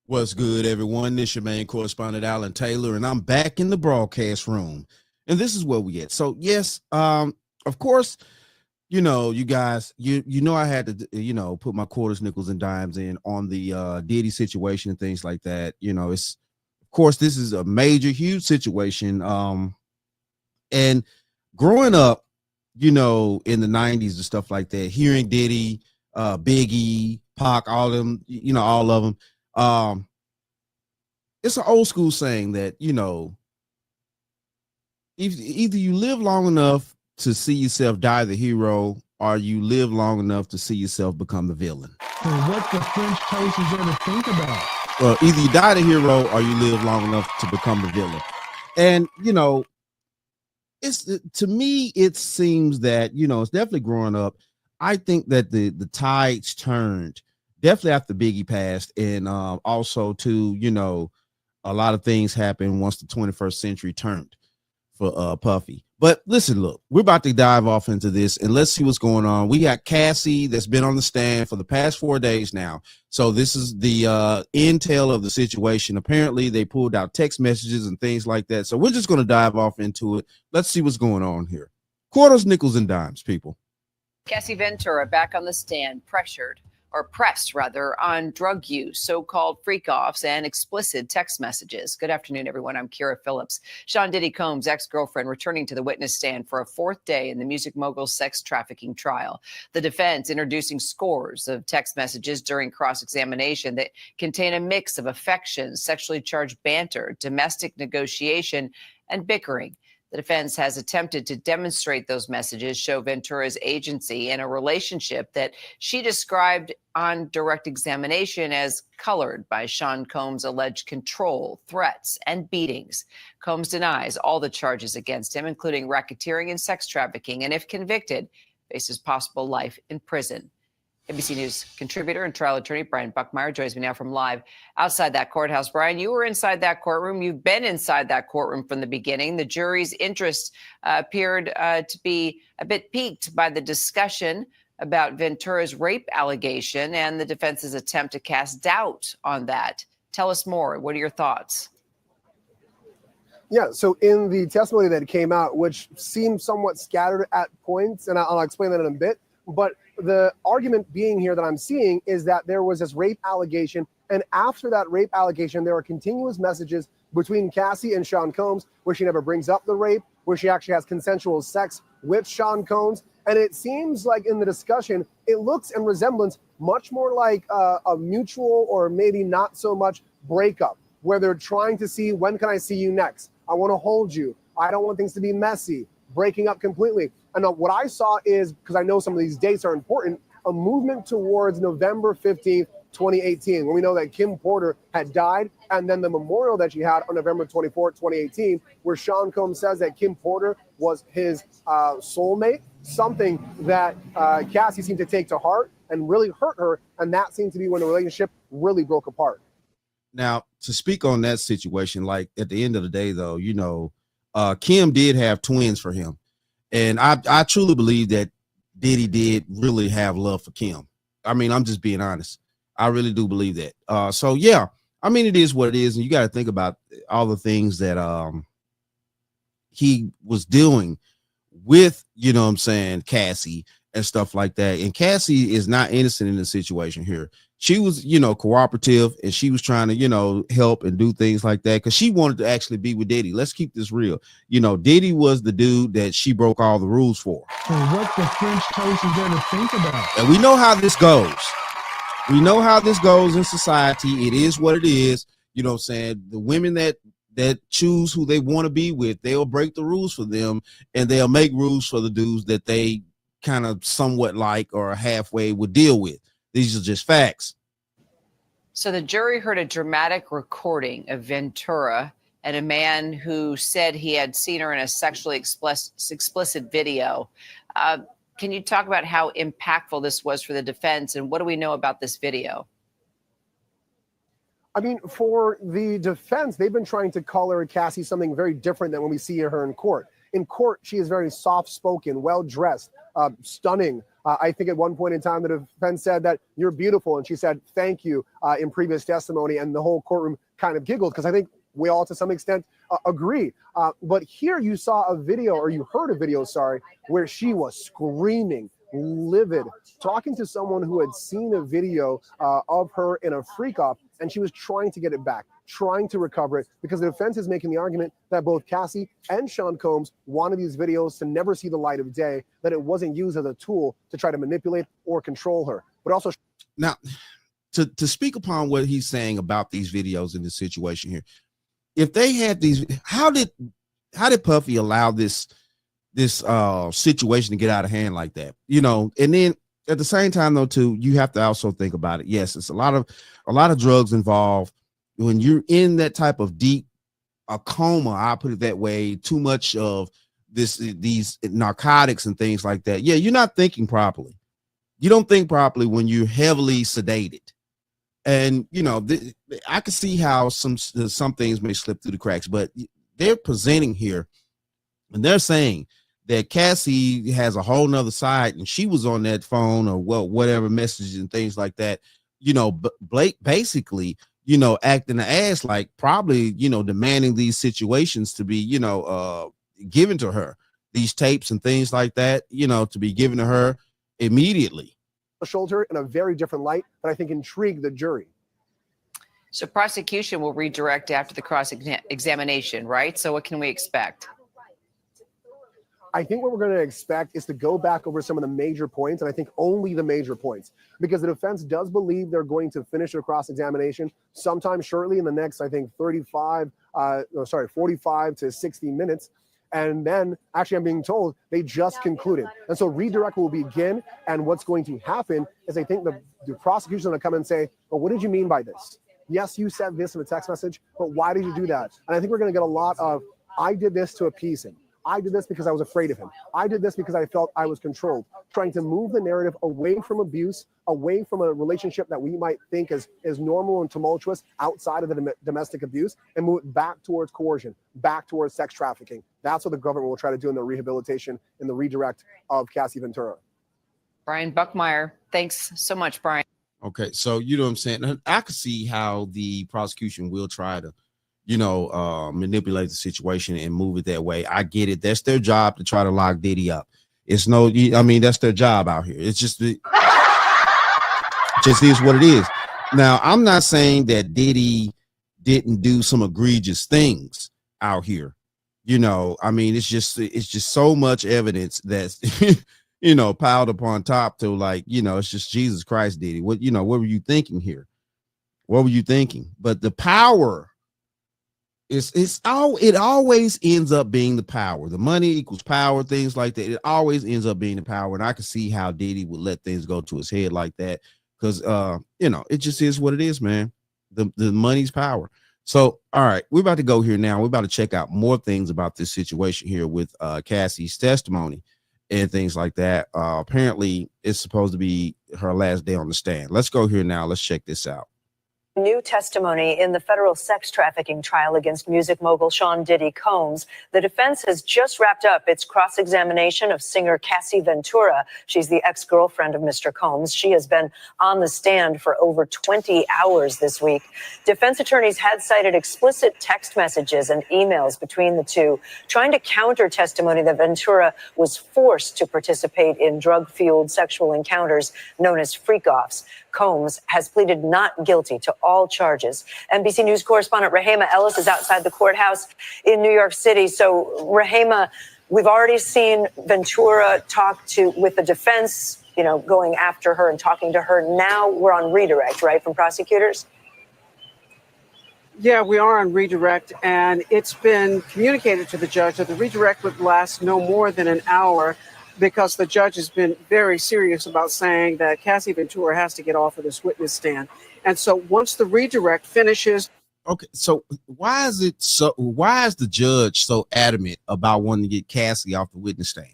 What's good, everyone? This your main correspondent, Alan Taylor, and I'm back in the broadcast room. And this is where we at. So, yes, of course, you guys, you know I had to, put my quarters, nickels, and dimes in on the Diddy situation and things like that. It's of course this is a major, huge situation. And growing up, in the 90s and stuff like that, hearing Diddy, Biggie, Pac, all of them, all of them. It's an old school saying that, if either you live long enough to see yourself die the hero, or you live long enough to see yourself become the villain. And what the French toast is there to think about? Well, either you die the hero or you live long enough to become the villain. And, it's to me, it seems that, it's definitely growing up. I think that the tides turned definitely after Biggie passed. And also too, a lot of things happened once the 21st century turned for Puffy. But listen, look, we're about to dive off into this and let's see what's going on. We got Cassie that's been on the stand for the past 4 days now. So this is the intel of the situation. Apparently they pulled out text messages and things like that. So we're just going to dive off into it. Let's see what's going on here. Quarters, nickels, and dimes, people. Cassie Ventura back on the stand, pressed on drug use, so-called freak-offs, and explicit text messages. Good afternoon, everyone. I'm Kira Phillips. Sean Diddy Combs' ex-girlfriend returning to the witness stand for a fourth day in the music mogul's sex trafficking trial. The defense introducing scores of text messages during cross-examination that contain a mix of affection, sexually charged banter, domestic negotiation, and bickering. The defense has attempted to demonstrate those messages show Ventura's agency in a relationship that she described on direct examination as colored by Sean Combs' alleged control, threats, and beatings. Combs denies all the charges against him, including racketeering and sex trafficking, and if convicted, faces possible life in prison. ABC News contributor and trial attorney Brian Buckmeyer joins me now from live outside that courthouse. Brian, you were inside that courtroom. You've been inside that courtroom from the beginning. The jury's interest appeared to be a bit piqued by the discussion about Ventura's rape allegation and the defense's attempt to cast doubt on that. Tell us more. What are your thoughts? Yeah, so in the testimony that came out, which seemed somewhat scattered at points, and I'll explain that in a bit, but the argument being here that I'm seeing is that there was this rape allegation, and after that rape allegation, there are continuous messages between Cassie and Sean Combs where she never brings up the rape, where she actually has consensual sex with Sean Combs. And it seems like in the discussion, it looks and resemblance much more like a mutual or maybe not so much breakup, where they're trying to see, when can I see you next? I want to hold you. I don't want things to be messy, breaking up completely. And what I saw is, because I know some of these dates are important, a movement towards November 15th, 2018, when we know that Kim Porter had died, and then the memorial that she had on November 24th, 2018, where Sean Combs says that Kim Porter was his soulmate, something that Cassie seemed to take to heart and really hurt her, and that seemed to be when the relationship really broke apart. Now, to speak on that situation, like at the end of the day, though, Kim did have twins for him. And I truly believe that Diddy did really have love for Kim. I mean, I'm just being honest. I really do believe that. So, yeah, I mean, it is what it is. And you got to think about all the things that he was doing with, Cassie and stuff like that. And Cassie is not innocent in the situation here. She was, cooperative, and she was trying to, help and do things like that because she wanted to actually be with Diddy. Let's keep this real. Diddy was the dude that she broke all the rules for. And what the French toast is there to think about? And we know how this goes. We know how this goes in society. It is what it is. The women that choose who they want to be with, they'll break the rules for them, and they'll make rules for the dudes that they kind of somewhat like or halfway would deal with. These are just facts. So the jury heard a dramatic recording of Ventura and a man who said he had seen her in a sexually explicit video. Can you talk about how impactful this was for the defense, and what do we know about this video? I mean, for the defense, they've been trying to color Cassie something very different than when we see her in court. In court, she is very soft-spoken, well-dressed, stunning, I think at one point in time, the defense said that you're beautiful, and she said thank you in previous testimony, and the whole courtroom kind of giggled because I think we all, to some extent, agree. But here you saw a video, or you heard a video, sorry, where she was screaming, livid, talking to someone who had seen a video of her in a freak off, and she was trying to get it back, trying to recover it, because the defense is making the argument that both Cassie and Sean Combs wanted these videos to never see the light of day, that it wasn't used as a tool to try to manipulate or control her. But also, now, to speak upon what he's saying about these videos in this situation here, if they had these, how did Puffy allow this situation to get out of hand like that? You know, and then at the same time though, too, you have to also think about it. Yes, it's a lot of drugs involved. When you're in that type of deep coma, I put it that way, too much of these narcotics and things like that. Yeah, you're not thinking properly. You don't think properly when you're heavily sedated. And, you know, I can see how some things may slip through the cracks, but they're presenting here and they're saying that Cassie has a whole nother side and she was on that phone or whatever messages and things like that, you know, Blake basically, you know, acting the ass, like probably, you know, demanding these situations to be, you know, given to her, these tapes and things like that, you know, to be given to her immediately. Shoulder in a very different light that I think intrigued the jury. So prosecution will redirect after the cross-examination, right? So what can we expect? I think what we're going to expect is to go back over some of the major points, and I think only the major points, because the defense does believe they're going to finish their cross-examination sometime shortly in the next, I think, 45 to 60 minutes. And then, actually, I'm being told they just concluded. And so redirect will begin. And what's going to happen is I think the prosecution will come and say, well, what did you mean by this? Yes, you said this in a text message, but why did you do that? And I think we're going to get a lot of, I did this to appease him. I did this because I was afraid of him. I did this because I felt I was controlled, trying to move the narrative away from abuse, away from a relationship that we might think is normal and tumultuous outside of the domestic abuse, and move it back towards coercion, back towards sex trafficking. That's what the government will try to do in the rehabilitation and the redirect of Cassie Ventura. Brian Buckmeyer, thanks so much, Brian. Okay, so you know what I'm saying? I can see how the prosecution will try to, you know, manipulate the situation and move it that way. I get it. That's their job to try to lock Diddy up. It's no, I mean, that's their job out here. It's just is what it is. Now, I'm not saying that Diddy didn't do some egregious things out here. You know, I mean, it's just so much evidence that's, you know, piled upon top to, like, you know, it's just Jesus Christ, Diddy. What were you thinking here? What were you thinking? But the power, it always ends up being the power. The money equals power, things like that. It always ends up being the power. And I can see how Diddy would let things go to his head like that, because you know, it just is what it is, man. The money's power. So, all right, we're about to go here now. We're about to check out more things about this situation here with Cassie's testimony and things like that. Apparently, it's supposed to be her last day on the stand. Let's go here now. Let's check this out. New testimony in the federal sex trafficking trial against music mogul Sean Diddy Combs. The defense has just wrapped up its cross-examination of singer Cassie Ventura. She's the ex-girlfriend of Mr. Combs. She has been on the stand for over 20 hours this week. Defense attorneys had cited explicit text messages and emails between the two, trying to counter testimony that Ventura was forced to participate in drug-fueled sexual encounters known as freak-offs. Combs has pleaded not guilty to all charges. NBC News correspondent Rahema Ellis is outside the courthouse in New York City. So, Rahema, we've already seen Ventura talk with the defense, you know, going after her and talking to her. Now we're on redirect, right, from prosecutors? Yeah, we are on redirect, and it's been communicated to the judge that the redirect would last no more than an hour, because the judge has been very serious about saying that Cassie Ventura has to get off of this witness stand. And so once the redirect finishes. Okay, so why is the judge so adamant about wanting to get Cassie off the witness stand?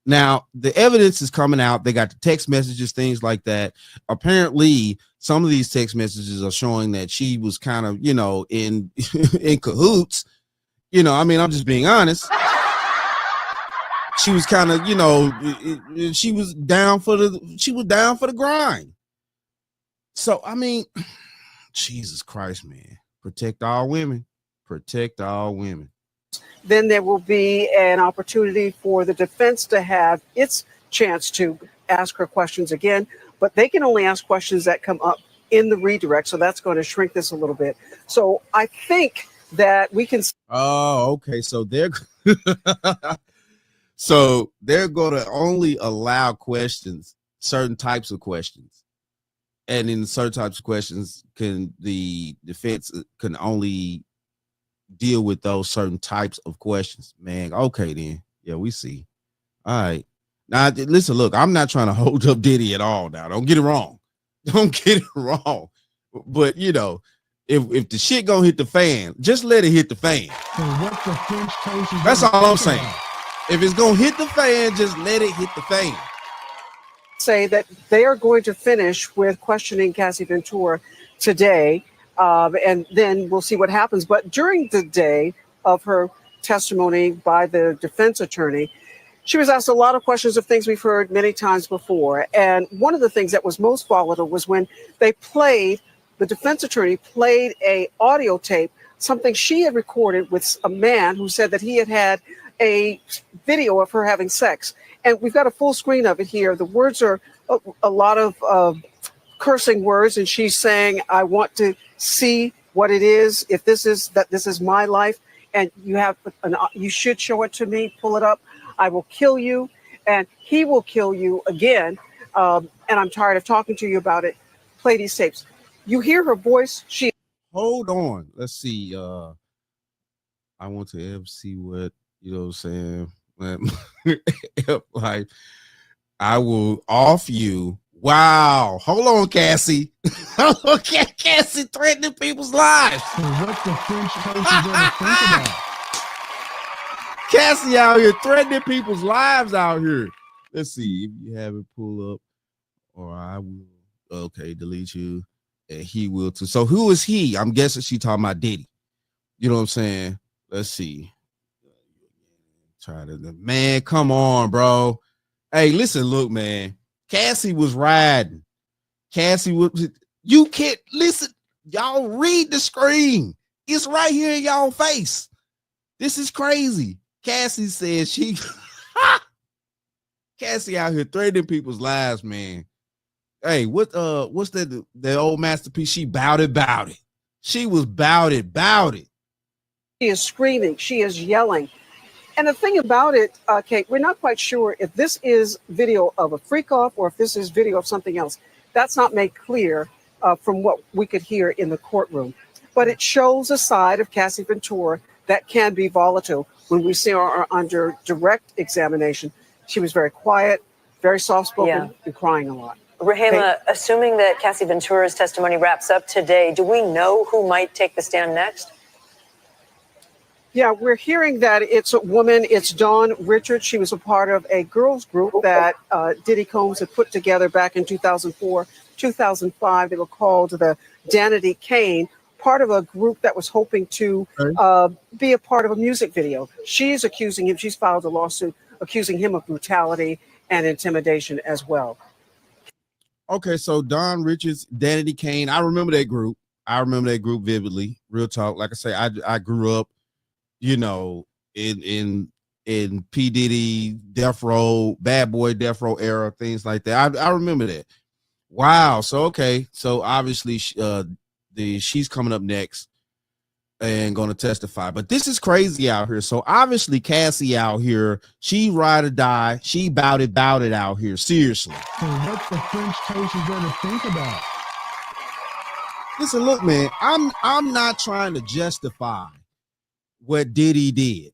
Now, the evidence is coming out. They got the text messages, things like that. Apparently, some of these text messages are showing that she was kind of, you know, in cahoots. You know, I mean, I'm just being honest. she was kind of, she was down for the grind. So I mean, Jesus Christ, man, protect all women. Protect all women. Then there will be an opportunity for the defense to have its chance to ask her questions again, but they can only ask questions that come up in the redirect. So that's going to shrink this a little bit. So I think that we can. Oh, okay. So they're going to only allow questions, certain types of questions. And in certain types of questions, the defense can only deal with those certain types of questions. Man, okay then. Yeah, we see. All right. Now, listen, look, I'm not trying to hold up Diddy at all now. Don't get it wrong. Don't get it wrong. But, if the shit gonna hit the fan, just let it hit the fan. So what the French toast is That's gonna all I'm think saying. about. If it's gonna hit the fan, just let it hit the fan. Say that they are going to finish with questioning Cassie Ventura today, and then we'll see what happens. But during the day of her testimony by the defense attorney, she was asked a lot of questions of things we've heard many times before. And one of the things that was most volatile was when the defense attorney played a audio tape, something she had recorded with a man who said that he had a video of her having sex. And we've got a full screen of it here. The words are a lot of cursing words. And she's saying, I want to see what it is. If this is my life and you should show it to me, pull it up. I will kill you and he will kill you again. And I'm tired of talking to you about it. Play these tapes. You hear her voice. Hold on. Let's see. I want to ever see what, I'm saying? Like, I will off you. Wow. Hold on, Cassie. Okay, Cassie threatening people's lives. So what the French toast is gonna think about. Cassie out here threatening people's lives out here. Let's see if you have it pull up, or I will. Okay, delete you, and he will too. So who is he? I'm guessing she talking about Diddy. You know what I'm saying? Let's see. Man, come on, bro. Hey, listen, look, man. Cassie was riding. You can't listen. Y'all read the screen. It's right here in y'all face. This is crazy. Cassie says Cassie out here threatening people's lives, man. Hey, what's that? The old masterpiece? She bout it. She was bout it. She is screaming. She is yelling. And the thing about it, Kate, we're not quite sure if this is video of a freak off or if this is video of something else. That's not made clear from what we could hear in the courtroom. But it shows a side of Cassie Ventura that can be volatile. When we see her under direct examination, she was very quiet, very soft-spoken, and crying a lot. Rahema, assuming that Cassie Ventura's testimony wraps up today, do we know who might take the stand next? Yeah, we're hearing that it's a woman. It's Dawn Richards. She was a part of a girls group that Diddy Combs had put together back in 2004, 2005. They were called the DIDDY Kane, part of a group that was hoping to be a part of a music video. She's accusing him. She's filed a lawsuit accusing him of brutality and intimidation as well. Okay, so Dawn Richards, DIDDY Kane. I remember that group. Vividly. Real talk. Like I say, I grew up, in P. Diddy, Death Row, Bad Boy Death Row era, things like that. I remember that. Wow. So okay. So obviously, she's coming up next and going to testify. But this is crazy out here. So obviously, Cassie out here, she ride or die. She bout it out here. Seriously. So what the French toast is gonna think about. Listen, look, man. I'm not trying to justify what Diddy did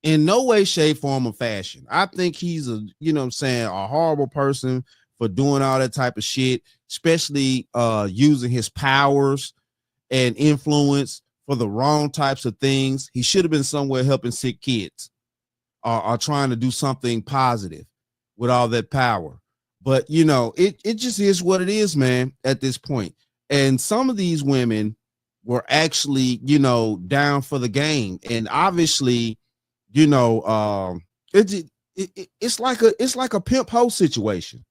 in no way, shape, form, or fashion. I think he's a horrible person for doing all that type of shit, especially using his powers and influence for the wrong types of things. He should have been somewhere helping sick kids or trying to do something positive with all that power. But it just is what it is, man, at this point. And some of these women were actually, down for the game. And obviously, it's it's like a pimp hoe situation.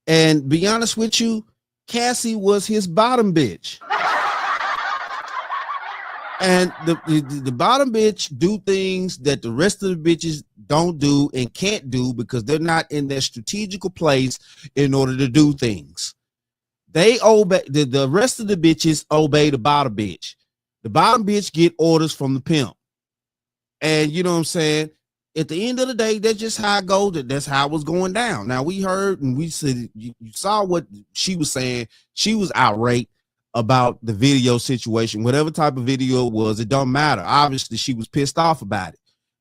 And be honest with you, Cassie was his bottom bitch. And the bottom bitch do things that the rest of the bitches don't do and can't do because they're not in their strategical place in order to do things. They obey the rest of the bitches obey the bottom bitch. The bottom bitch get orders from the pimp. And you know what I'm saying? At the end of the day, that's just how it goes. That's how it was going down. Now we heard and we said you saw what she was saying. She was irate about the video situation, whatever type of video it was. It don't matter. Obviously, she was pissed off about it.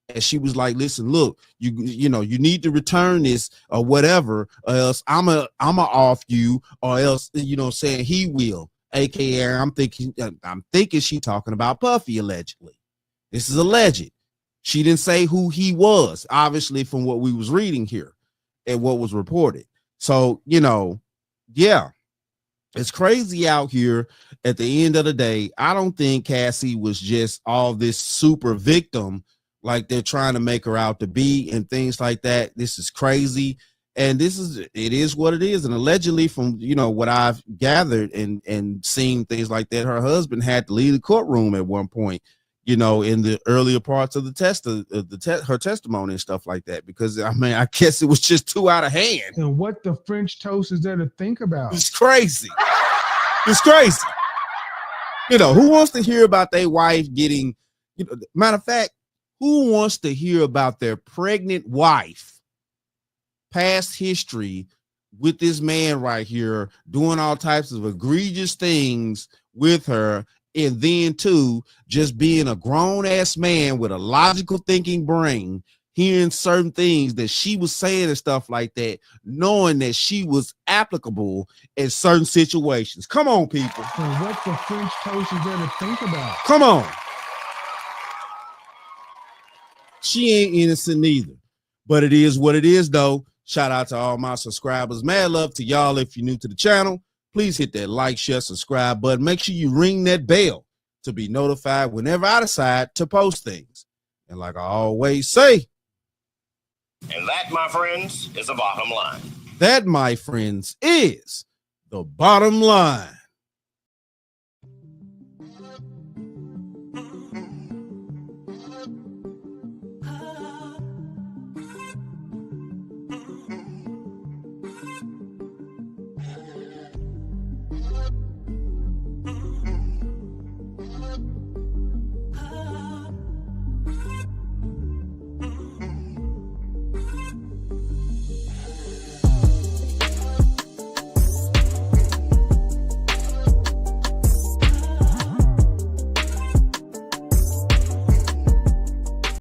And she was like, listen, look, you know, you need to return this or whatever, or else I'm a off you, or else, you know, saying he will. AKA, I'm thinking she talking about Puffy allegedly. This is alleged. She didn't say who he was, obviously, from what we was reading here and what was reported. So, you know, yeah, it's crazy out here. At the end of the day, I don't think Cassie was just all this super victim like they're trying to make her out to be and things like that. This is crazy. And it is what it is. And allegedly, from, you know, what I've gathered and seen things like that, her husband had to leave the courtroom at one point, you know, in the earlier parts of the her testimony and stuff like that, because I mean, I guess it was just too out of hand. And what the French toast is there to think about? It's crazy. It's crazy. You know, who wants to hear about their wife getting, you know, matter of fact, who wants to hear about their pregnant wife, past history with this man right here, doing all types of egregious things with her, and then too, just being a grown-ass man with a logical thinking brain, hearing certain things that she was saying and stuff like that, knowing that she was applicable in certain situations. Come on, people. And what the French toast is there to think about? Come on. She ain't innocent neither, but it is what it is, though. Shout out to all my subscribers. Mad love to y'all. If you're new to the channel, please hit that like, share, subscribe button. Make sure you ring that bell to be notified whenever I decide to post things. And like I always say, and that, my friends, is the bottom line. That, my friends, is the bottom line.